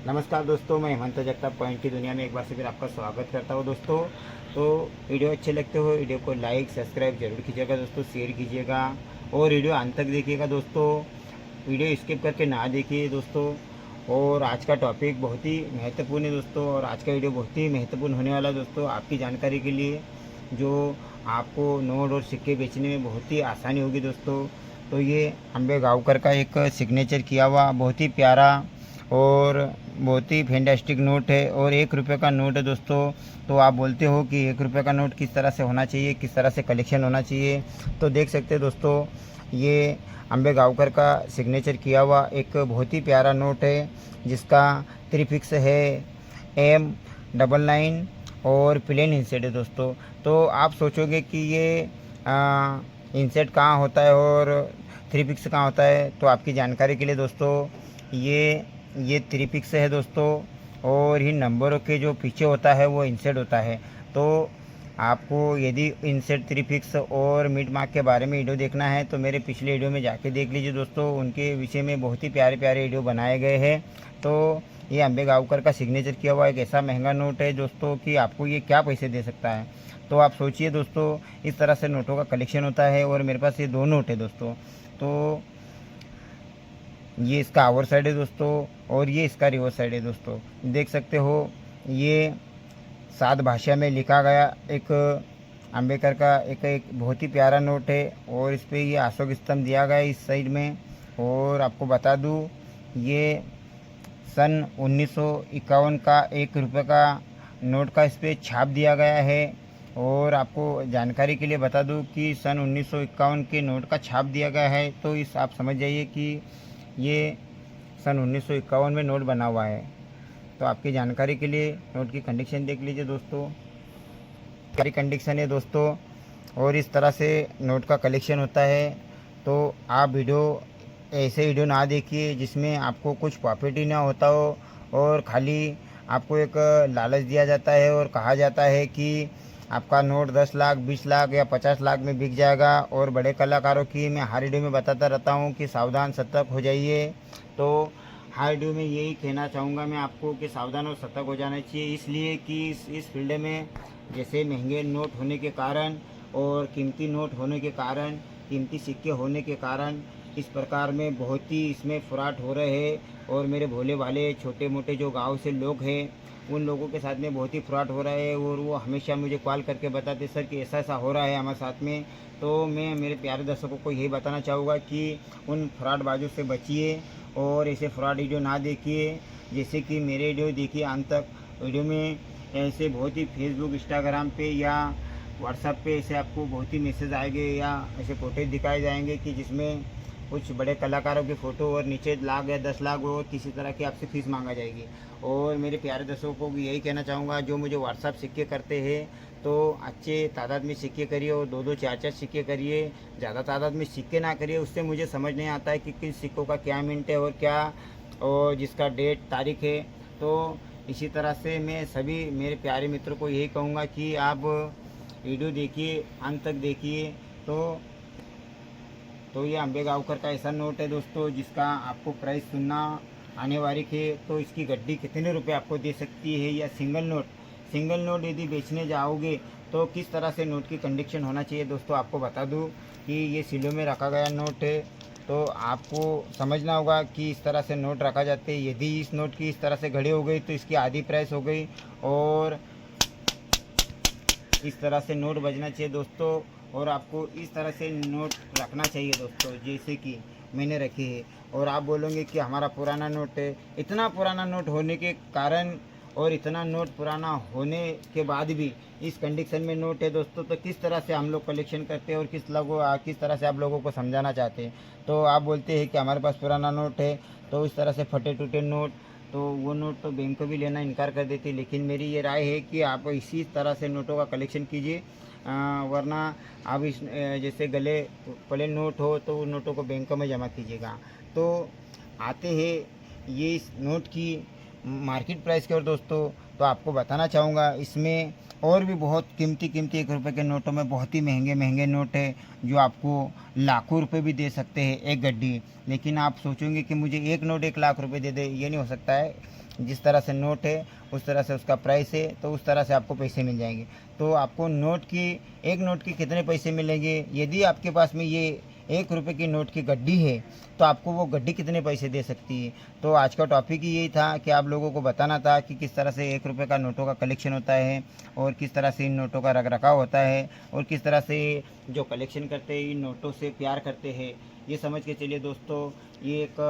नमस्कार दोस्तों, मैं हेमंत जगताप पॉइंट की दुनिया में एक बार से फिर आपका स्वागत करता हूँ दोस्तों। तो वीडियो अच्छे लगते हो वीडियो को लाइक सब्सक्राइब जरूर कीजिएगा दोस्तों, शेयर कीजिएगा और वीडियो अंत तक देखिएगा दोस्तों। वीडियो स्किप करके ना देखिए दोस्तों। और आज का टॉपिक बहुत ही महत्वपूर्ण है दोस्तों, और आज का वीडियो बहुत ही महत्वपूर्ण होने वाला है दोस्तों आपकी जानकारी के लिए, जो आपको नोट और सिक्के बेचने में बहुत ही आसानी होगी दोस्तों। तो ये अम्बे गाँवकर का एक सिग्नेचर किया हुआ बहुत ही प्यारा और बहुत ही फैंटास्टिक नोट है, और 1 रुपये का नोट है दोस्तों। तो आप बोलते हो कि 1 रुपये का नोट किस तरह से होना चाहिए, किस तरह से कलेक्शन होना चाहिए, तो देख सकते हैं दोस्तों, ये अम्बे गाँवकर का सिग्नेचर किया हुआ एक बहुत ही प्यारा नोट है, जिसका प्रीफिक्स है M99 और प्लेन इंसेट है दोस्तों। तो आप सोचोगे कि ये इंसेट कहाँ होता है और थ्री पिक्स कहाँ होता है, तो आपकी जानकारी के लिए दोस्तों, ये थ्री पिक्स है दोस्तों, और इन नंबरों के जो पीछे होता है वो इंसेट होता है। तो आपको यदि इंसेट थ्री पिक्स और मिड मार्क के बारे में वीडियो देखना है तो मेरे पिछले वीडियो में जाके देख लीजिए दोस्तों, उनके विषय में बहुत ही प्यारे प्यारे वीडियो बनाए गए हैं। तो ये अम्बे गाँवकर का सिग्नेचर किया हुआ एक ऐसा महंगा नोट है दोस्तों कि आपको ये क्या पैसे दे सकता है। तो आप सोचिए दोस्तों, इस तरह से नोटों का कलेक्शन होता है, और मेरे पास ये 2 नोट है दोस्तों। तो ये इसका आवर साइड है दोस्तों, और ये इसका रिवर्स साइड है दोस्तों। देख सकते हो, ये 7 भाषा में लिखा गया एक अम्बेडकर का एक बहुत ही प्यारा नोट है, और इस पर ये अशोक स्तंभ दिया गया है इस साइड में। और आपको बता दूँ, ये सन 1951 का 1 रुपये का नोट का इस पर छाप दिया गया है। और आपको जानकारी के लिए बता दूं कि सन 1951 के नोट का छाप दिया गया है, तो इस आप समझ जाइए कि ये सन 1951 में नोट बना हुआ है। तो आपकी जानकारी के लिए नोट की कंडीशन देख लीजिए दोस्तों, सारी कंडीशन है दोस्तों, और इस तरह से नोट का कलेक्शन होता है। तो आप ऐसे वीडियो ना देखिए जिसमें आपको कुछ प्रॉफिट ही ना होता हो, और खाली आपको एक लालच दिया जाता है और कहा जाता है कि आपका नोट 10 लाख 20 लाख या 50 लाख में बिक जाएगा। और बड़े कलाकारों की मैं हर वीडियो में बताता रहता हूँ कि सावधान सतर्क हो जाइए। तो हर वीडियो में यही कहना चाहूँगा मैं आपको कि सावधान और सतर्क हो जाना चाहिए, इसलिए कि इस फील्ड में जैसे महंगे नोट होने के कारण और कीमती नोट होने के कारण, कीमती सिक्के होने के कारण इस प्रकार में बहुत ही इसमें फ्रॉड हो रहे हैं। और मेरे भोले भाले छोटे मोटे जो गांव से लोग हैं, उन लोगों के साथ में बहुत ही फ्रॉड हो रहा है, और वो हमेशा मुझे कॉल करके बताते सर कि ऐसा ऐसा हो रहा है हमारे साथ में। तो मैं मेरे प्यारे दर्शकों को यही बताना चाहूँगा कि उन फ्रॉडबाजों से बचिए और ऐसे फ्रॉड वीडियो ना देखिए। जैसे कि मेरे वीडियो देखिए अंत तक। वीडियो में ऐसे बहुत ही फेसबुक इंस्टाग्राम पे या व्हाट्सएप पे ऐसे आपको बहुत ही मैसेज आएंगे या ऐसे फोटो दिखाए जाएंगे कि जिसमें कुछ बड़े कलाकारों की फ़ोटो और नीचे लाख या 10 लाख और किसी तरह की आपसे फ़ीस मांगा जाएगी। और मेरे प्यारे दर्शकों को भी यही कहना चाहूँगा, जो मुझे व्हाट्सएप सिक्के करते हैं तो अच्छे तादाद में सिक्के करिए, और 2-2 4-4 सिक्के करिए, ज़्यादा तादाद में सिक्के ना करिए। उससे मुझे समझ नहीं आता है कि किस सिक्कों का क्या मिनट है और क्या, और जिसका डेट तारीख है। तो इसी तरह से मैं सभी मेरे प्यारे मित्रों को यही कहूँगा कि आप वीडियो देखिए, अंत तक देखिए। तो ये अम्बे गाँवकर का ऐसा नोट है दोस्तों, जिसका आपको प्राइस सुनना आने वाली है। तो इसकी गड्डी कितने रुपए आपको दे सकती है, या सिंगल नोट यदि बेचने जाओगे तो किस तरह से नोट की कंडीशन होना चाहिए दोस्तों, आपको बता दूं कि ये सिलों में रखा गया नोट है। तो आपको समझना होगा कि इस तरह से नोट रखा जाते हैं। यदि इस नोट की इस तरह से घड़ी हो गई तो इसकी आधी प्राइस हो गई, और इस तरह से नोट बजना चाहिए दोस्तों। और आपको इस तरह से नोट रखना चाहिए दोस्तों, जैसे कि मैंने रखी है। और आप बोलोगे कि हमारा पुराना नोट है। इतना पुराना नोट होने के कारण और इतना नोट पुराना होने के बाद भी इस कंडीशन में नोट है दोस्तों, तो किस तरह से हम लोग कलेक्शन करते हैं और किस तरह से आप लोगों को समझाना चाहते हैं। तो आप बोलते हैं कि हमारे पास पुराना नोट है, तो इस तरह से फटे टूटे नोट, तो वो नोट तो बैंक को भी लेना इनकार कर देती। लेकिन मेरी ये राय है कि आप इसी तरह से नोटों का कलेक्शन कीजिए, वरना आप जैसे गले पड़े नोट हो तो उन नोटों को बैंकों में जमा कीजिएगा। तो आते हैं ये इस नोट की मार्केट प्राइस की ओर दोस्तों, तो आपको बताना चाहूँगा, इसमें और भी बहुत कीमती 1 रुपये के नोटों में बहुत ही महंगे महंगे नोट है, जो आपको लाखों रुपए भी दे सकते हैं एक गड्डी। लेकिन आप सोचेंगे कि मुझे एक नोट 1 लाख रुपए दे दे, ये नहीं हो सकता है। जिस तरह से नोट है उस तरह से उसका प्राइस है, तो उस तरह से आपको पैसे मिल जाएंगे। तो आपको एक नोट की कितने पैसे मिलेंगे, यदि आपके पास में ये 1 रुपये की नोट की गड्डी है तो आपको वो गड्डी कितने पैसे दे सकती है। तो आज का टॉपिक ही यही था कि आप लोगों को बताना था कि किस तरह से 1 रुपये का नोटों का कलेक्शन होता है और किस तरह से इन नोटों का रख रखाव होता है और किस तरह से जो कलेक्शन करते हैं इन नोटों से प्यार करते हैं। ये समझ के चलिए दोस्तों, ये एक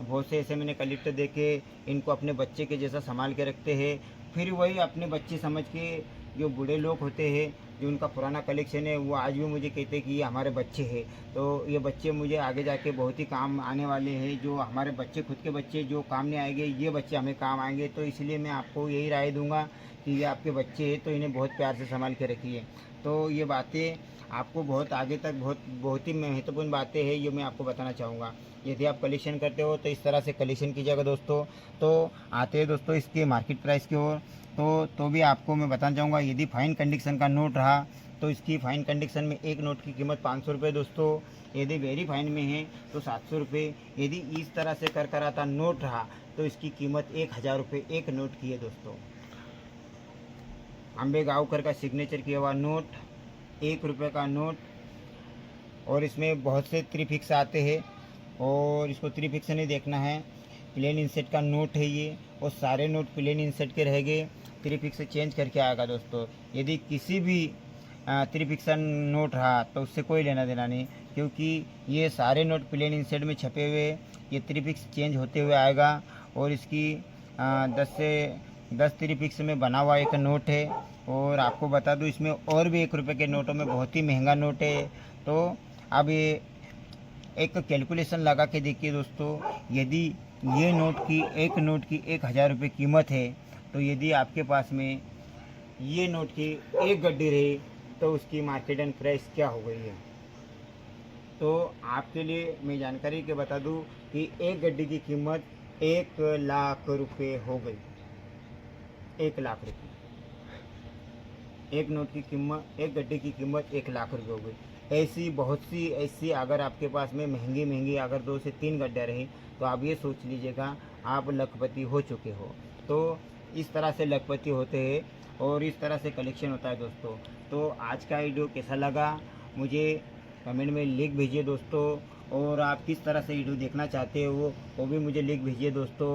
बहुत से ऐसे मैंने कलेक्टर देखे, इनको अपने बच्चे के जैसा संभाल के रखते हैं। फिर वही अपने बच्चे समझ के जो बूढ़े लोग होते हैं, जो उनका पुराना कलेक्शन है, वो आज भी मुझे कहते हैं कि ये हमारे बच्चे हैं। तो ये बच्चे मुझे आगे जाके बहुत ही काम आने वाले हैं। जो हमारे बच्चे खुद के बच्चे जो काम नहीं आएंगे, ये बच्चे हमें काम आएंगे। तो इसलिए मैं आपको यही राय दूंगा कि ये आपके बच्चे हैं तो इन्हें बहुत प्यार से संभाल के रखिए। तो ये बातें आपको बहुत आगे तक बहुत ही महत्वपूर्ण बातें हैं, ये मैं आपको बताना चाहूँगा। यदि आप कलेक्शन करते हो तो इस तरह से कलेक्शन कीजिएगा दोस्तों। तो आते हैं दोस्तों इसके मार्केट प्राइस की ओर। तो भी आपको मैं बताना चाहूँगा, यदि फाइन कंडीशन का नोट रहा तो इसकी फाइन कंडीशन में एक नोट की कीमत 500 रुपये दोस्तों। यदि वेरी फाइन में है तो 700 रुपये। यदि इस तरह से कर आता नोट रहा तो इसकी कीमत 1000 रुपये एक नोट की है दोस्तों। आंबेगांवकर का सिग्नेचर किया हुआ नोट, 1 रुपये का नोट, और इसमें बहुत से त्रिफिक्स आते हैं और इसको त्रिफिक्स नहीं देखना है। प्लेन इंसेट का नोट है ये, और सारे नोट प्लेन इंसेट के रहेंगे, त्रिफिक्स चेंज करके आएगा दोस्तों। यदि किसी भी त्रिफिक्सन नोट रहा तो उससे कोई लेना देना नहीं, क्योंकि ये सारे नोट प्लेन इंसेट में छपे हुए, ये त्रिफिक्स चेंज होते हुए आएगा। और इसकी 10 त्रिफिक्स में बना हुआ एक नोट है। और आपको बता दूं इसमें और भी 1 रुपये के नोटों में बहुत ही महंगा नोट है। तो अब ये एक कैलकुलेशन लगा के देखिए दोस्तों, यदि ये एक नोट की 1000 रुपये कीमत है, तो यदि आपके पास में ये नोट की एक गड्डी रही तो उसकी मार्केट एंड प्राइस क्या हो गई है। तो आपके लिए मैं जानकारी के बता दूं कि एक गड्डी की कीमत 1 लाख रुपये हो गई। 1 लाख रुपये, एक नोट की कीमत, एक गड्डी की कीमत 1 लाख रुपये हो गई। ऐसी बहुत सी ऐसी अगर आपके पास में महंगी अगर 2 से 3 गड्ढे रही तो आप ये सोच लीजिएगा आप लखपति हो चुके हो। तो इस तरह से लखपति होते हैं और इस तरह से कलेक्शन होता है दोस्तों। तो आज का वीडियो कैसा लगा मुझे कमेंट में लिख भेजिए दोस्तों, और आप किस तरह से वीडियो देखना चाहते हो वो भी मुझे लिख भेजिए दोस्तों।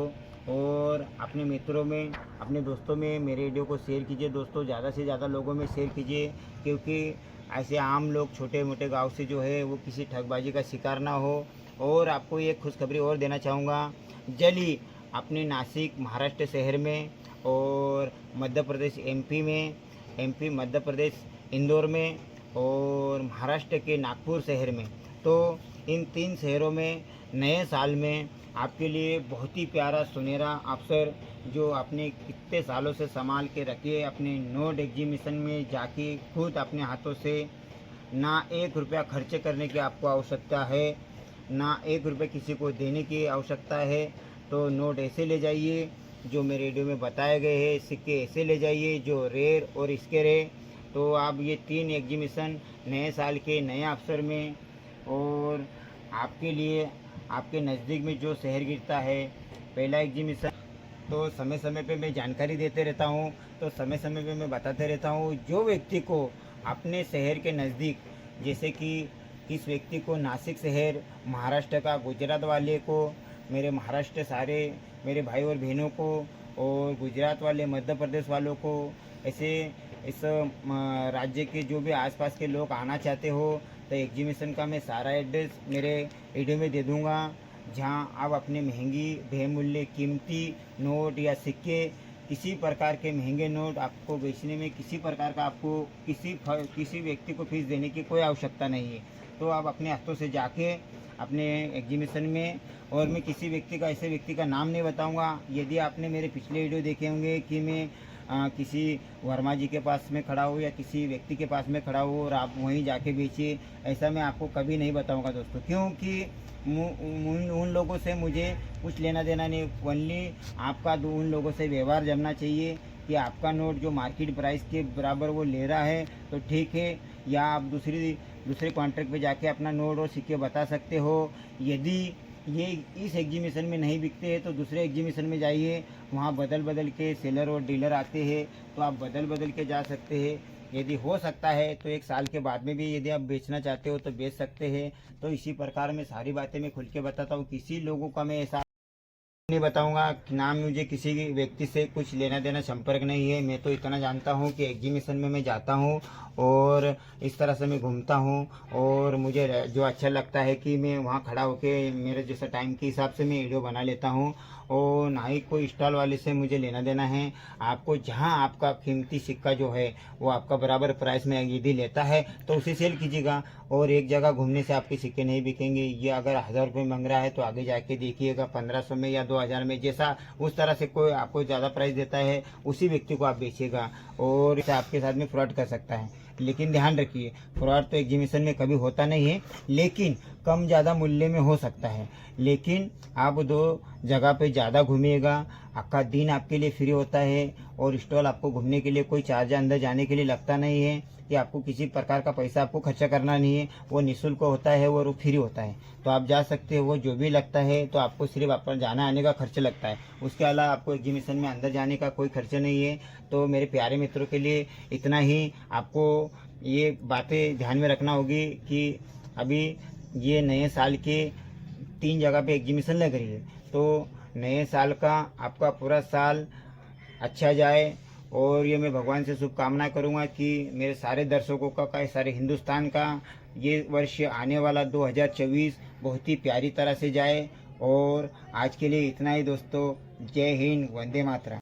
और अपने मित्रों में, अपने दोस्तों में मेरे वीडियो को शेयर कीजिए दोस्तों, ज़्यादा से ज़्यादा लोगों में शेयर कीजिए, क्योंकि ऐसे आम लोग छोटे मोटे गांव से जो है वो किसी ठगबाजी का शिकार ना हो। और आपको एक खुशखबरी और देना चाहूँगा, जल्द ही अपने नासिक महाराष्ट्र शहर में और मध्य प्रदेश एमपी मध्य प्रदेश इंदौर में और महाराष्ट्र के नागपुर शहर में, तो इन 3 शहरों में नए साल में आपके लिए बहुत ही प्यारा सुनहरा अवसर जो आपने कितने सालों से संभाल के रखिए, अपने नोट एग्जीबिशन में जाके खुद अपने हाथों से, ना 1 रुपया खर्च करने की आपको आवश्यकता है, ना 1 रुपये किसी को देने की आवश्यकता है। तो नोट ऐसे ले जाइए जो मेरे वीडियो में बताए गए हैं, सिक्के ऐसे ले जाइए जो रेयर और इसके रेयर। तो आप ये 3 एग्जीबिशन नए साल के नए अवसर में, और आपके लिए आपके नज़दीक में जो शहर गिरता है पहला एग्जीबिशन, तो समय समय पे मैं जानकारी देते रहता हूँ, तो समय समय पे मैं बताते रहता हूँ। जो व्यक्ति को अपने शहर के नज़दीक, जैसे कि किस व्यक्ति को नासिक शहर महाराष्ट्र का, गुजरात वाले को, मेरे महाराष्ट्र सारे मेरे भाई और बहनों को, और गुजरात वाले मध्य प्रदेश वालों को, ऐसे इस राज्य के जो भी आसपास के लोग आना चाहते हो तो एग्जीबिशन का मैं सारा एड्रेस मेरे वीडियो में दे दूँगा, जहां आप अपने महंगी बहुमूल्य कीमती नोट या सिक्के, किसी प्रकार के महंगे नोट आपको बेचने में किसी प्रकार का आपको किसी व्यक्ति को फीस देने की कोई आवश्यकता नहीं है। तो आप अपने हाथों से जाके अपने एग्जीबिशन में, और मैं किसी व्यक्ति का, ऐसे व्यक्ति का नाम नहीं बताऊंगा। यदि आपने मेरे पिछले वीडियो देखे होंगे कि मैं किसी वर्मा जी के पास में खड़ा हूँ या किसी व्यक्ति के पास में खड़ा हूँ और आप वहीं जाके बेचिए, ऐसा मैं आपको कभी नहीं बताऊंगा दोस्तों, क्योंकि उन लोगों से मुझे कुछ लेना देना नहीं। ओनली आपका उन लोगों से व्यवहार जमना चाहिए कि आपका नोट जो मार्केट प्राइस के बराबर वो ले रहा है तो ठीक है, या आप दूसरे कॉन्ट्रैक्ट पे जाके अपना नोट और सिक्के बता सकते हो। यदि ये इस एग्जीबिशन में नहीं बिकते हैं तो दूसरे एग्जीबिशन में जाइए, वहाँ बदल बदल के सेलर और डीलर आते हैं, तो आप बदल बदल के जा सकते हैं। यदि हो सकता है तो 1 साल के बाद में भी यदि आप बेचना चाहते हो तो बेच सकते हैं। तो इसी प्रकार मैं सारी बातें मैं खुल के बताता हूँ। किसी लोगों का मैं ऐसा नहीं बताऊंगा कि नाम, मुझे किसी व्यक्ति से कुछ लेना देना संपर्क नहीं है। मैं तो इतना जानता हूँ कि एग्जीबिशन में मैं जाता हूँ और इस तरह से मैं घूमता हूँ, और मुझे जो अच्छा लगता है कि मैं वहाँ खड़ा होकर मेरे जैसा टाइम के हिसाब से मैं वीडियो बना लेता हूँ, और ना ही कोई स्टॉल वाले से मुझे लेना देना है। आपको जहाँ आपका कीमती सिक्का जो है वो आपका बराबर प्राइस में यदि लेता है तो उसे सेल कीजिएगा, और एक जगह घूमने से आपके सिक्के नहीं बिकेंगे। ये अगर 1000 रुपये मांग रहा है तो आगे जाके देखिएगा 1500 में या 2000 में, जैसा उस तरह से कोई आपको ज़्यादा प्राइस देता है उसी व्यक्ति को आप बेचिएगा, और इसे आपके साथ में फ्रॉड कर सकता है। लेकिन ध्यान रखिए, फ्रॉड तो एग्जीबिशन में कभी होता नहीं है, लेकिन कम ज़्यादा मूल्य में हो सकता है। लेकिन आप 2 जगह पे ज़्यादा घूमिएगा, आपका दिन आपके लिए फ्री होता है, और स्टॉल आपको घूमने के लिए कोई चार्ज अंदर जाने के लिए लगता नहीं है, कि आपको किसी प्रकार का पैसा आपको खर्चा करना नहीं है, वो निःशुल्क होता है और वो फ्री होता है। तो आप जा सकते हो, वो जो भी लगता है तो आपको सिर्फ आपका जाना आने का खर्च लगता है, उसके अलावा आपको एग्जीबिशन में अंदर जाने का कोई खर्चा नहीं है। तो मेरे प्यारे मित्रों के लिए इतना ही। आपको ये बातें ध्यान में रखना होगी कि अभी ये नए साल के 3 जगह पे एग्जीबिशन लग रही है, तो नए साल का आपका पूरा साल अच्छा जाए, और ये मैं भगवान से शुभकामना करूँगा कि मेरे सारे दर्शकों का सारे हिंदुस्तान का ये वर्ष आने वाला 2024 बहुत ही प्यारी तरह से जाए। और आज के लिए इतना ही दोस्तों। जय हिंद, वंदे मातरम।